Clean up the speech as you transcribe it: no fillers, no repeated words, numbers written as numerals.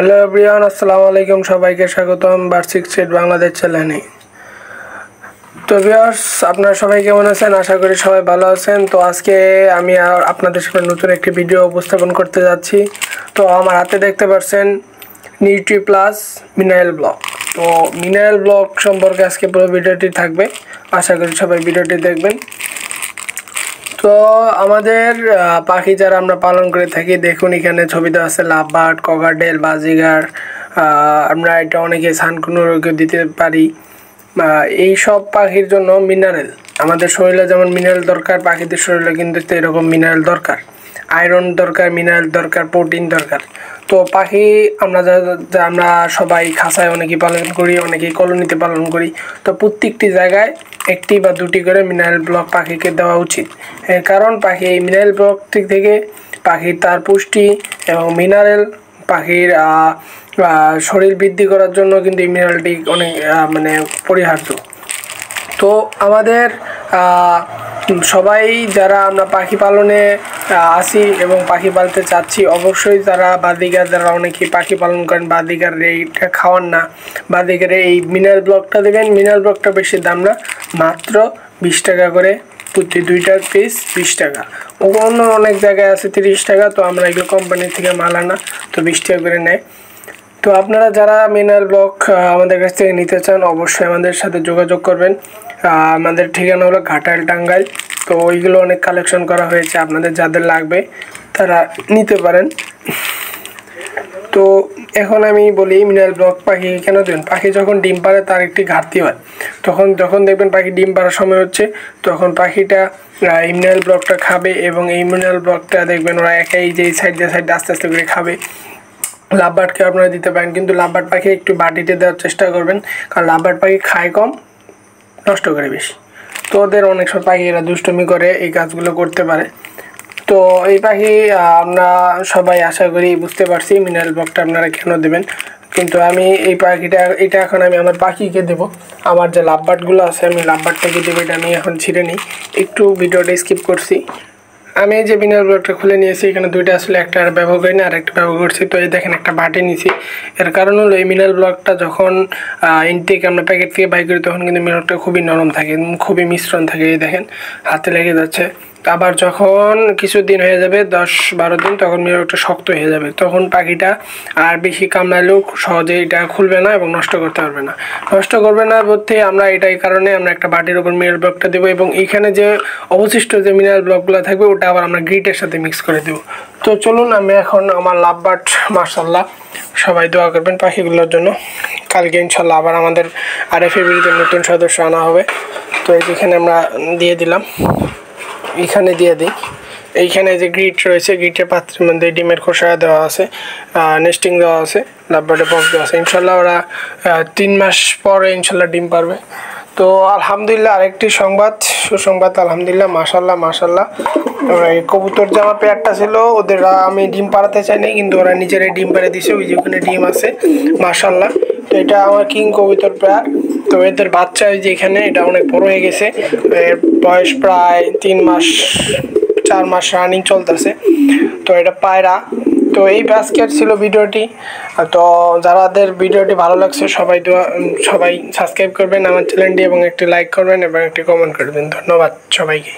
Hello everyone, আসসালামু আলাইকুম। সবাইকে স্বাগতম বার্ষিক সেট বাংলাদেশ চ্যানেলে। তো ভিউয়ার্স, আপনারা সবাই কেমন আছেন? আশা করি সবাই ভালো আছেন। তো আজকে আমি আপনাদের সামনে নতুন একটি ভিডিও উপস্থাপন করতে যাচ্ছি। তো আমার হাতে দেখতে পাচ্ছেন নিউট্রি প্লাস মিনারেল ব্লক। তো মিনারেল ব্লক সম্পর্কে আজকে পুরো ভিডিওটি থাকবে, আশা করি সবাই ভিডিওটি দেখবেন। তো আমাদের পাখি যারা আমরা পালন করে থাকি, দেখুন এখানে ছবি দেওয়া আছে লাভবার্ড, ককাটেল, বাজিগার। আমরা এটা অনেকে সানকুনোরকে দিতে পারি। এই সব পাখির জন্য মিনারেল, আমাদের শরীরে যেমন মিনারেল দরকার, পাখিদের শরীরে কিন্তু এরকম মিনারেল দরকার, আয়রন দরকার, মিনারেল দরকার, প্রোটিন দরকার। তো পাখি আমরা সবাই খাঁচায় অনেকেই পালন করি, অনেকেই কলোনিতে পালন করি। তো প্রত্যেকটি জায়গায় একটি বা দুটি করে মিনারেল ব্লক পাখিকে দেওয়া উচিত। কারণ পাখি এই মিনারেল ব্লকটি থেকে পাখির তার পুষ্টি এবং মিনারেল পাখির শরীর বৃদ্ধি করার জন্য কিন্তু এই মিনারেলটি অনেক পরিহার্য। তো আমাদের সবাই যারা আমরা পাখি পালনে আসি এবং পাখি পালতে চাচ্ছি, অবশ্যই যারা বাদিগার, যারা অনেকেই পাখি পালন করেন, বাদিগার এইটা খাওয়ান না, বাদিগারে এই মিনারেল ব্লকটা দেবেন। মিনারেল ব্লকটা বেশি দাম না, মাত্র 20 টাকা করে প্রতি 2টার পিস 20 টাকা। অন্য অনেক জায়গায় আছে 30 টাকা। তো আমরা এগুলো কোম্পানি থেকে মাল আনা, তো 20 টাকা করে নেয়। তো আপনারা যারা মিনারেল ব্লক আমাদের কাছ থেকে নিতে চান, অবশ্যই আমাদের সাথে যোগাযোগ করবেন। আমাদের ঠিকানা হলো ঘাটাইল, টাঙ্গাইল। তো ওইগুলো অনেক কালেকশন করা হয়েছে, আপনাদের যাদের লাগবে তারা নিতে পারেন। তো এখন আমি বলি মিনারেল ব্লক পাখি কেন দেবেন। পাখি যখন ডিম পাড়ে তার একটি ঘাটতি হয়, যখন দেখবেন পাখি ডিম পাড়ার সময় হচ্ছে, তখন পাখিটা এই মিনারেল ব্লকটা খাবে এবং এই মিনারেল ব্লকটা দেখবেন ওরা একাই যে সাইড আস্তে আস্তে করে খাবে। লাভবার্ডকে আপনারা দিতে পারেন, কিন্তু লাভবার্ড পাখি একটু বাটিতে দেওয়ার চেষ্টা করবেন, কারণ লাভবার্ড পাখি খায় কম, নষ্ট করে বেশি। তো ওদের অনেক সময় পাখিরা দুষ্টুমি করে, এই কাজগুলো করতে পারে। তো এই পাখি আমরা সবাই আশা করি বুঝতে পারছি মিনারেল ব্লকটা আপনারা কেন দেবেন। কিন্তু আমি এই এটা এখন আমি আমার পাখিকে দেবো। আমার যে লাভবার্ডগুলো আছে আমি লাভবার্ডটাকে দেবো, এটা আমি এখন ছিঁড়ে নিই। একটু ভিডিওটা স্কিপ করছি। আমি যে মিনারেল ব্লকটা খুলে নিয়েছি, এখানে দুইটা আসলে একটা ব্যবহার করি না, আর একটা ব্যবহার করছি। তো এই দেখেন একটা বাটি নিয়েছি। এর কারণ হলো এই মিনারেল ব্লকটা যখন ইনটেক আমরা প্যাকেট থেকে বাই করি, তখন কিন্তু মিনারেলটা খুবই নরম থাকে, খুবই মিশ্রণ থাকে। এই দেখেন হাতে লেগে যাচ্ছে। আবার যখন কিছুদিন হয়ে যাবে, 10-12 দিন, তখন মিনারেলটা শক্ত হয়ে যাবে। তখন পাখিটা আর বেশি কামড়ালেও সহজে এটা খুলবে না এবং নষ্ট করতে পারবে না। নষ্ট করবে না বলতে আমরা এই কারণে আমরা একটা বাটির উপর মিনারেল ব্লকটা দেবো, এবং এইখানে যে অবশিষ্ট যে মিনারেল ব্লকগুলো থাকবে ওটা আবার আমরা গ্রিটের সাথে মিক্স করে দেবো। তো চলুন আমি এখন আমার লাভবার্ড, মাশাআল্লাহ সবাই দোয়া করবেন পাখিগুলোর জন্য। কালকে ইনশাল্লাহ আবার আমাদের আরএফএবিতে নতুন সদস্য আনা হবে। তো এইখানে আমরা দিয়ে দিলাম, এইখানে দিয়ে দিই। এইখানে যে গ্রিট রয়েছে, গ্রিটের পাত্রের মধ্যে ডিমের খোসা দেওয়া আছে, নেস্টিং দেওয়া আছে, লাভবার্ডের বক্স দেওয়া আছে। ইনশাল্লাহ ওরা 3 মাস পরে ইনশাল্লাহ ডিম পারবে। তো আলহামদুলিল্লাহ, আরেকটি সুসংবাদ আলহামদুলিল্লাহ, মাশাল্লাহ। এই কবুতর যে আমার পেয়ারটা ছিল, ওদের আমি ডিম পাড়াতে চাইনি, কিন্তু ওরা নিজেরাই ডিম পাড়ে দিছে। ওই যে ওখানে ডিম আছে, মাশাল্লাহ। তো এটা আমার কিং কবুতর পেয়ার। তো এদের বাচ্চা ওই যে এখানে, এটা অনেক বড় হয়ে গেছে, এর বয়স প্রায় 4 মাস রানিং চলতেছে। তো এটা পায়রা। তো এই আজকের ছিল ভিডিওটি। তো যাদের ভিডিওটি ভালো লাগছে সবাই সাবস্ক্রাইব করবেন আমার চ্যানেলটি, এবং একটি লাইক করবেন এবং একটি কমেন্ট করবেন। ধন্যবাদ সবাইকে।